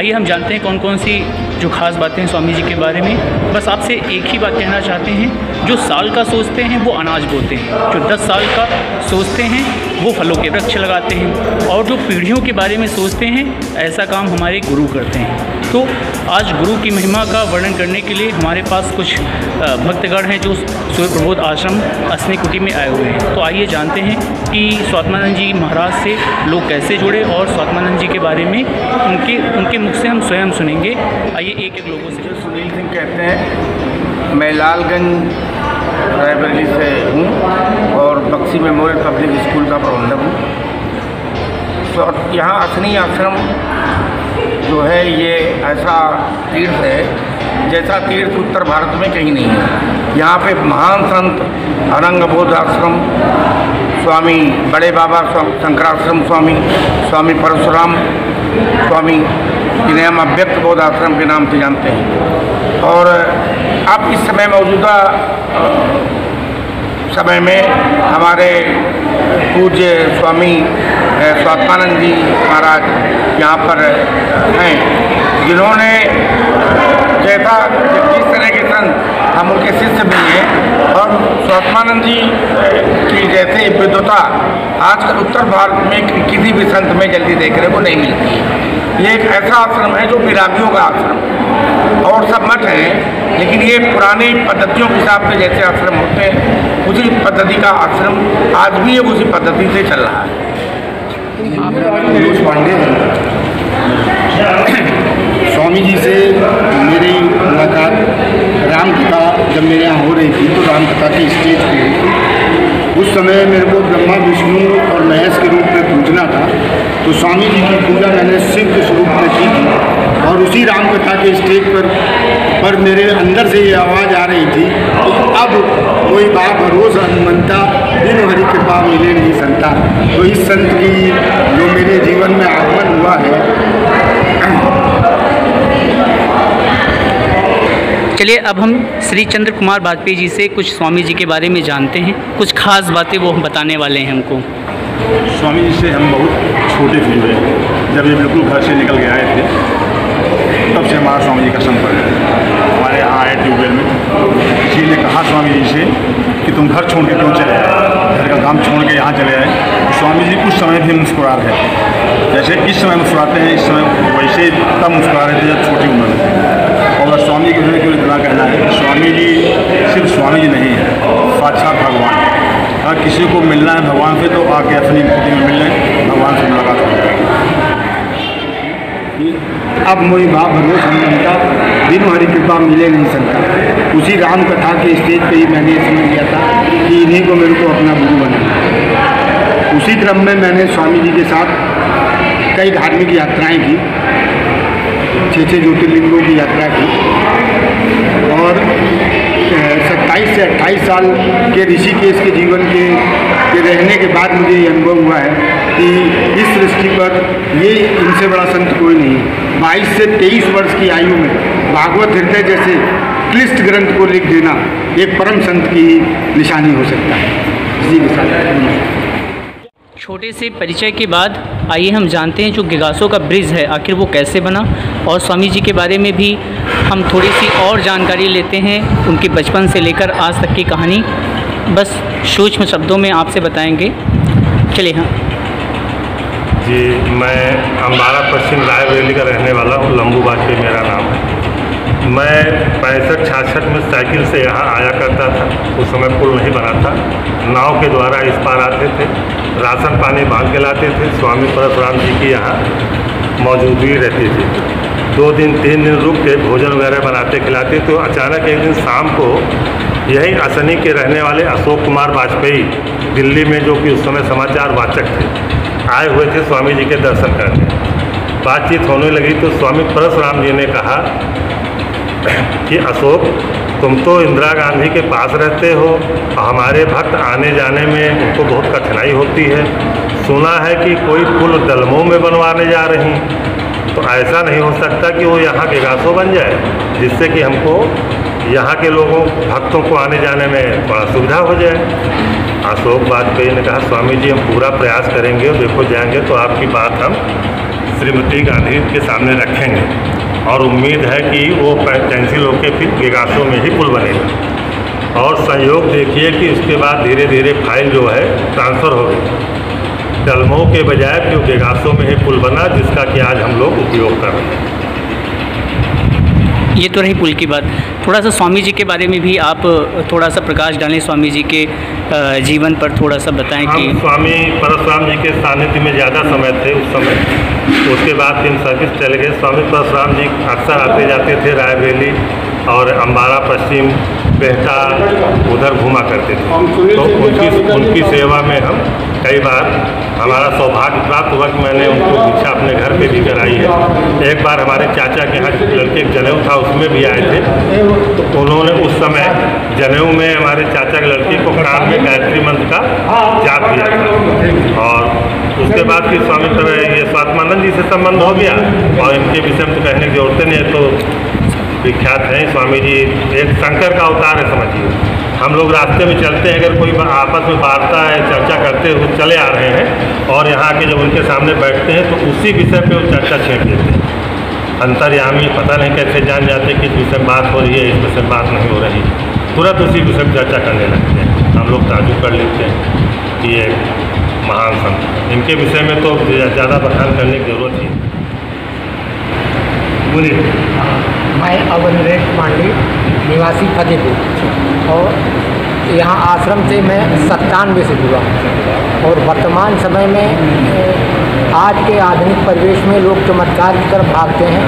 आइए हम जानते हैं कौन कौन सी जो खास बातें हैं स्वामी जी के बारे में। बस आपसे एक ही बात कहना चाहते हैं, जो साल का सोचते हैं वो अनाज बोते हैं, जो 10 साल का सोचते हैं वो फलों के वृक्ष लगाते हैं, और जो पीढ़ियों के बारे में सोचते हैं ऐसा काम हमारे गुरु करते हैं। तो आज गुरु की महिमा का वर्णन करने के लिए हमारे पास कुछ भक्तगण हैं जो सूर्य प्रबोध आश्रम असनी कुटी में आए हुए हैं। तो आइए जानते हैं कि स्वात्मानंद जी महाराज से लोग कैसे जुड़े और स्वात्मानंद जी के बारे में उनके मुख से हम स्वयं सुनेंगे। आइए एक एक लोगों से। सुनील सिंह कहते हैं, मैं लालगंज रायबरेली से हूँ और बक्सी मेमोरियल पब्लिक स्कूल का प्रबंधक हूँ। तो यहाँ असनी आश्रम जो है ये ऐसा तीर्थ है जैसा तीर्थ उत्तर भारत में कहीं नहीं है। यहाँ पे महान संत अनंग बोध आश्रम स्वामी बड़े बाबा शंकराश्रम स्वामी परशुराम स्वामी, जिन्हें हम अव्यक्त बोध आश्रम के नाम से जानते हैं। और अब इस समय मौजूदा समय में हमारे पूज्य स्वामी स्वात्मानंद जी महाराज यहाँ पर हैं, जिन्होंने जैसा जिस तरह के संत हम उनके शिष्य भी हैं, और स्वात्मानंद जी की जैसे विद्वता आजकल उत्तर भारत में किसी भी संत में जल्दी देखने को नहीं मिलती है। ये एक ऐसा आश्रम है जो विरागियों का आश्रम, और सब मठ हैं, लेकिन ये पुराने पद्धतियों के हिसाब से जैसे आश्रम होते हैं उसी पद्धति का आश्रम आज भी उसी पद्धति से चल रहा है। मनोज पांडे हैं। स्वामी जी से मेरी मुलाकात रामकथा जब मेरे यहाँ हो रही थी तो रामकथा की स्टेज पे हुई थी। उस समय मेरे को ब्रह्मा विष्णु और महेश के रूप में पूजना था, तो स्वामी जी की पूजा मैंने शिव के स्वरूप में की थी। और उसी रामकथा के स्टेज पर मेरे अंदर से ये आवाज़ आ रही थी कि अब कोई बाप रोज़ हनुमंता दिन हरि कृपा मिले नहीं संता। तो इस संत की जो मेरे जीवन में आगमन हुआ है। चलिए अब हम श्री चंद्र कुमार वाजपेयी जी से कुछ स्वामी जी के बारे में जानते हैं। कुछ खास बातें वो हम बताने वाले हैं हमको। स्वामी जी से हम बहुत छोटे थे हुए, जब ये बिल्कुल घर से निकल के आए थे तब से हमारा स्वामी जी का संपर्क है। हमारे यहाँ आए ट्यूबवेल में, किसी ने कहा स्वामी जी से कि तुम घर छोड़ के क्यों चले आए, घर का काम छोड़ के यहाँ चले आए। तो स्वामी जी उस समय भी मुस्कुरा रहे थे, जैसे इस समय मुस्कुराते हैं, इस समय वैसे तब मुस्कुरा रहे थे जब छोटी उम्र में। और स्वामी के बारे में इतना कहना है कि स्वामी जी सिर्फ स्वामी जी नहीं है, साक्षात भगवान है। अगर किसी को मिलना है भगवान से तो आके अपनी कुटी में मिल लें, भगवान से मुलाकात हो जाएगी। अब मोई बाप भरोस हनुमंता दिन हरि कृपा मिले नहीं सकता। उसी राम कथा के स्टेज पे ही मैंने समझ लिया था कि इन्हीं को मेरे को अपना गुरु बनाना। उसी क्रम में मैंने स्वामी जी के साथ कई धार्मिक यात्राएं की, 6 ज्योतिर्लिंगों की यात्रा की। और 27 से 28 साल के ऋषिकेश के जीवन के रहने के बाद मुझे ये अनुभव हुआ है कि इस सृष्टि पर ये इनसे बड़ा संत कोई नहीं है। 22 से 23 वर्ष की आयु में भागवत हृदय जैसे क्लिष्ट ग्रंथ को लिख देना एक परम संत की निशानी हो सकता है। इसी के साथ छोटे से परिचय के बाद आइए हम जानते हैं जो गिगासो का ब्रिज है आखिर वो कैसे बना, और स्वामी जी के बारे में भी हम थोड़ी सी और जानकारी लेते हैं, उनके बचपन से लेकर आज तक की कहानी बस सूक्ष्म शब्दों में आपसे बताएंगे। चलिए। हाँ जी, मैं अम्बारा पश्चिम रायबरेली का रहने वाला हूँ। लंबू वाजपेयी मेरा नाम है। मैं 65-66 में साइकिल से यहाँ आया करता था। उस समय पुल नहीं बना था, नाव के द्वारा इस पार आते थे, राशन पानी बांध के लाते थे। स्वामी परशुराम जी की यहाँ मौजूदगी रहती थी। 2 दिन 3 दिन रुक के भोजन वगैरह बनाते खिलाते। तो अचानक एक दिन शाम को यही असनी के रहने वाले अशोक कुमार वाजपेयी दिल्ली में, जो कि उस समय समाचार वाचक थे, आए हुए थे स्वामी जी के दर्शन करने। बातचीत होने लगी तो स्वामी परशुराम जी ने कहा कि अशोक, तुम तो इंदिरा गांधी के पास रहते हो, हमारे भक्त आने जाने में उनको बहुत कठिनाई होती है। सुना है कि कोई पुल दलमों में बनवाने जा रही, तो ऐसा नहीं हो सकता कि वो यहाँ गिगासो बन जाए, जिससे कि हमको यहाँ के लोगों भक्तों को आने जाने में थोड़ा सुविधा हो जाए। अशोक वाजपेयी ने कहा, स्वामी जी हम पूरा प्रयास करेंगे और देखो जाएंगे तो आपकी बात हम श्रीमती गांधी के सामने रखेंगे और उम्मीद है कि वो कैंसिल होकर फिर गेगासों में ही पुल बनेगा। और संयोग देखिए कि उसके बाद धीरे धीरे फाइल जो है ट्रांसफ़र हो गई डलमऊ के बजाय फिर गेगासों में ही पुल बना, जिसका कि आज हम लोग उपयोग कर रहे हैं। ये तो रही पुल की बात। थोड़ा सा स्वामी जी के बारे में भी आप थोड़ा सा प्रकाश डालें, स्वामी जी के जीवन पर थोड़ा सा बताएं कि स्वामी परशुराम जी के सानिध्य में ज़्यादा समय थे उस समय। उसके बाद फिर सर्विस चले गए। स्वामी परशुराम जी अक्सर आते जाते थे रायबरेली और अम्बाड़ा पश्चिम बेहटा उधर घूमा करते थे। तो उनकी सेवा में हम कई बार हमारा सौभाग्य प्राप्त हुआ कि मैंने उनको दीक्षा अपने घर पे भी कराई है। एक बार हमारे चाचा के यहाँ लड़के जनेऊ था उसमें भी आए थे, तो उन्होंने उस समय जनेऊ में हमारे चाचा के लड़के को कान में गायत्री मंत्र का जाप दिया था। और उसके बाद फिर स्वामी ये स्वात्मानंद जी से संबंध हो गया और इनके विषय में तो कहने की जरूरत नहीं है, तो विख्यात हैं स्वामी जी। एक शंकर का अवतार है समझिए। हम लोग रास्ते में चलते हैं, अगर कोई आपस में बांटता है चर्चा करते हुए चले आ रहे हैं और यहाँ आके जब उनके सामने बैठते हैं तो उसी विषय पे वो चर्चा छेड़ देते हैं। अंतर्यामी पता नहीं कैसे जान जाते कि इस विषय में बात हो रही है, इस विषय में बात नहीं हो रही, तुरंत उसी विषय में चर्चा करने लगते हैं। हम लोग ताजुब कर लेते हैं कि ये महान संत। इनके विषय में तो ज़्यादा बखान करने की जरूरत ही। बोलिए। मैं अवनरेश पांडे, निवासी फतेहपुर, और यहाँ आश्रम से मैं 97 से जुड़ा और वर्तमान समय में आज के आधुनिक परिवेश में लोग चमत्कार की तरफ भागते हैं।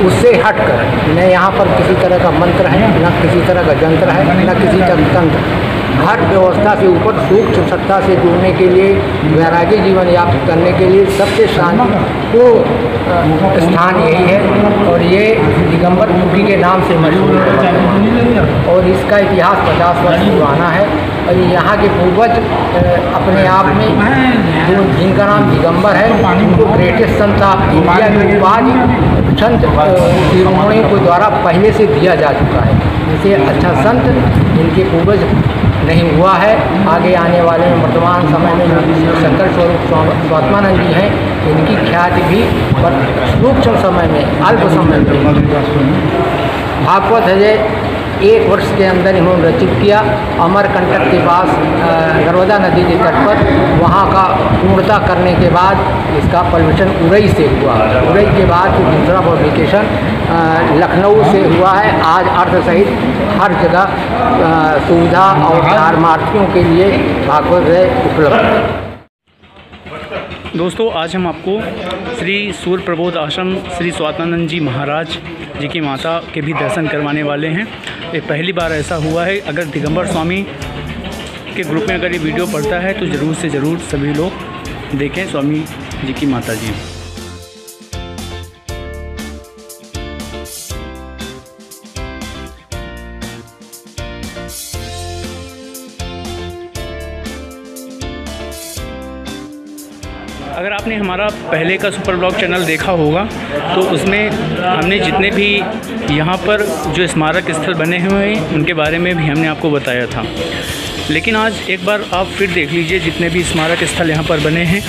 उससे हटकर न यहाँ पर किसी तरह का मंत्र है, न किसी तरह का यंत्र है, न किसी का तंत्र। हर व्यवस्था से ऊपर सूक्ष्म सत्ता से जुड़ने के लिए, वैरागी जीवन यापन करने के लिए सबसे शांतिपूर्ण स्थान यही है। और ये दिगंबर कुटी के नाम से मशहूर है और इसका इतिहास 50 वर्ष पुराना है। और यहाँ के पूर्वज अपने आप में जो जिनका नाम दिगंबर है उनको ग्रेटेस्ट संत ऑफ इंडिया की उपाधि संत शिरोमणियों के द्वारा पहले से दिया जा चुका है। इसे अच्छा संत इनके पूर्वज नहीं हुआ है। आगे आने वाले में वर्तमान समय में जो शंकर स्वरूप स्वात्मानंद जी हैं, इनकी ख्याति भी सूक्ष्म समय में, अल्प समय में भागवत है 1 वर्ष के अंदर इन्होंने रचित किया। अमरकंटक के पास नर्मदा नदी के तट पर वहाँ का पूर्णता करने के बाद इसका पब्लिकेशन उरई से हुआ। उरई के बाद दूसरा पब्लिकेशन लखनऊ से हुआ है। आज अर्थ सहित हर जगह सुविधा और धर्मार्थियों के लिए भागवत है उपलब्ध है। दोस्तों, आज हम आपको श्री सूर्य प्रबोध आश्रम श्री स्वात्मानंद जी महाराज जी की माता के भी दर्शन करवाने वाले हैं। ये पहली बार ऐसा हुआ है। अगर दिगंबर स्वामी के ग्रुप में अगर ये वीडियो पड़ता है तो ज़रूर से ज़रूर सभी लोग देखें स्वामी जी की माता जी। अगर आपने हमारा पहले का सुपर ब्लॉग चैनल देखा होगा तो उसमें हमने जितने भी यहाँ पर जो स्मारक स्थल बने हुए हैं उनके बारे में भी हमने आपको बताया था। लेकिन आज एक बार आप फिर देख लीजिए जितने भी स्मारक स्थल यहाँ पर बने हैं।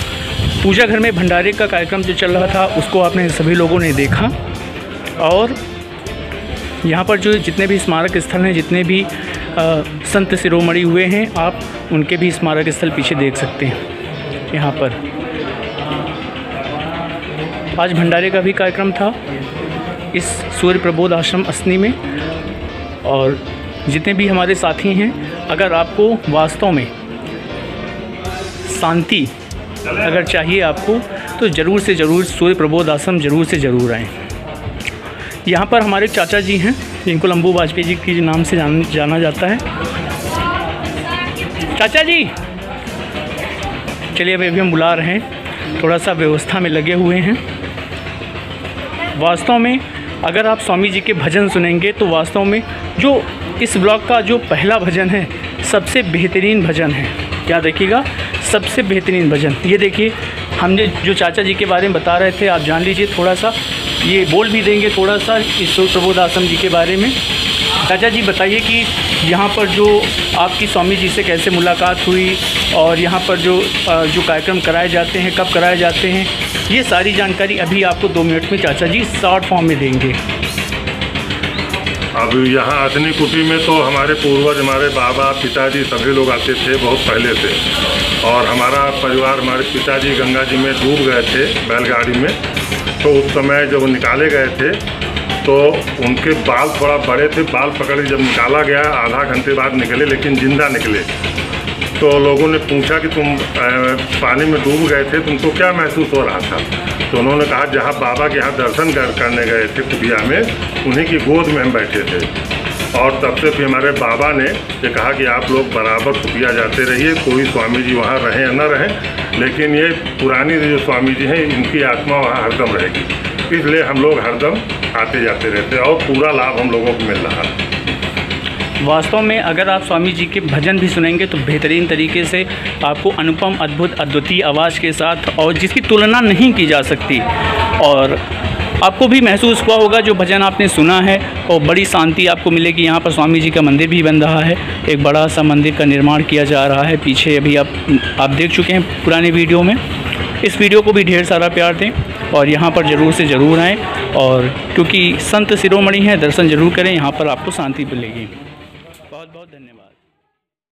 पूजा घर में भंडारे का कार्यक्रम जो चल रहा था उसको आपने सभी लोगों ने देखा। और यहाँ पर जो जितने भी स्मारक स्थल हैं, जितने भी संत शिरोमणि हुए हैं, आप उनके भी स्मारक स्थल पीछे देख सकते हैं। यहाँ पर आज भंडारे का भी कार्यक्रम था इस सूर्य प्रबोध आश्रम असनी में। और जितने भी हमारे साथी हैं, अगर आपको वास्तव में शांति अगर चाहिए आपको तो ज़रूर से ज़रूर सूर्य प्रबोध आश्रम ज़रूर से ज़रूर आएँ। यहाँ पर हमारे चाचा जी हैं जिनको लंबू वाजपेयी जी के नाम से जाना जाता है। चाचा जी, चलिए अभी हम बुला रहे हैं, थोड़ा सा व्यवस्था में लगे हुए हैं। वास्तव में अगर आप स्वामी जी के भजन सुनेंगे तो वास्तव में जो इस ब्लॉग का जो पहला भजन है सबसे बेहतरीन भजन है। क्या देखिएगा, सबसे बेहतरीन भजन। ये देखिए, हमने जो चाचा जी के बारे में बता रहे थे, आप जान लीजिए थोड़ा सा, ये बोल भी देंगे थोड़ा सा इस सूर्य प्रबोध आश्रम जी के बारे में। चाचा जी बताइए कि यहाँ पर जो आपकी स्वामी जी से कैसे मुलाकात हुई और यहाँ पर जो कार्यक्रम कराए जाते हैं, कब कराए जाते हैं, ये सारी जानकारी अभी आपको 2 मिनट में चाचा जी शॉर्ट फॉर्म में देंगे। अब यहाँ अथनी कुटी में तो हमारे पूर्वज, हमारे बाबा, पिताजी सभी लोग आते थे बहुत पहले से। और हमारा परिवार, हमारे पिताजी गंगा जी में डूब गए थे बैलगाड़ी में, तो उस समय जब निकाले गए थे तो उनके बाल थोड़ा बड़े थे। बाल पकड़ के जब निकाला गया, आधा घंटे बाद निकले, लेकिन जिंदा निकले। तो लोगों ने पूछा कि तुम पानी में डूब गए थे, तुमको क्या महसूस हो रहा था? तो उन्होंने कहा जहाँ बाबा के यहाँ दर्शन करने गए थे कुटिया में, उन्हीं की गोद में हम बैठे थे। और तब से फिर हमारे बाबा ने ये कहा कि आप लोग बराबर कुटिया जाते रहिए, कोई स्वामी जी वहाँ रहें या न रहें, लेकिन ये पुरानी जो स्वामी जी हैं इनकी आत्मा वहाँ हरदम रहेगी। इसलिए हम लोग हरदम आते जाते रहते हैं और पूरा लाभ हम लोगों को मिल रहा है। वास्तव में अगर आप स्वामी जी के भजन भी सुनेंगे तो बेहतरीन तरीके से आपको अनुपम, अद्भुत, अद्वितीय आवाज़ के साथ, और जिसकी तुलना नहीं की जा सकती, और आपको भी महसूस हुआ होगा जो भजन आपने सुना है, और बड़ी शांति आपको मिलेगी। यहाँ पर स्वामी जी का मंदिर भी बन रहा है, एक बड़ा सा मंदिर का निर्माण किया जा रहा है पीछे, अभी आप देख चुके हैं पुराने वीडियो में। इस वीडियो को भी ढेर सारा प्यार दें और यहाँ पर ज़रूर से ज़रूर आएँ, और क्योंकि संत शिरोमणि हैं, दर्शन ज़रूर करें, यहाँ पर आपको शांति मिलेगी। बहुत बहुत धन्यवाद।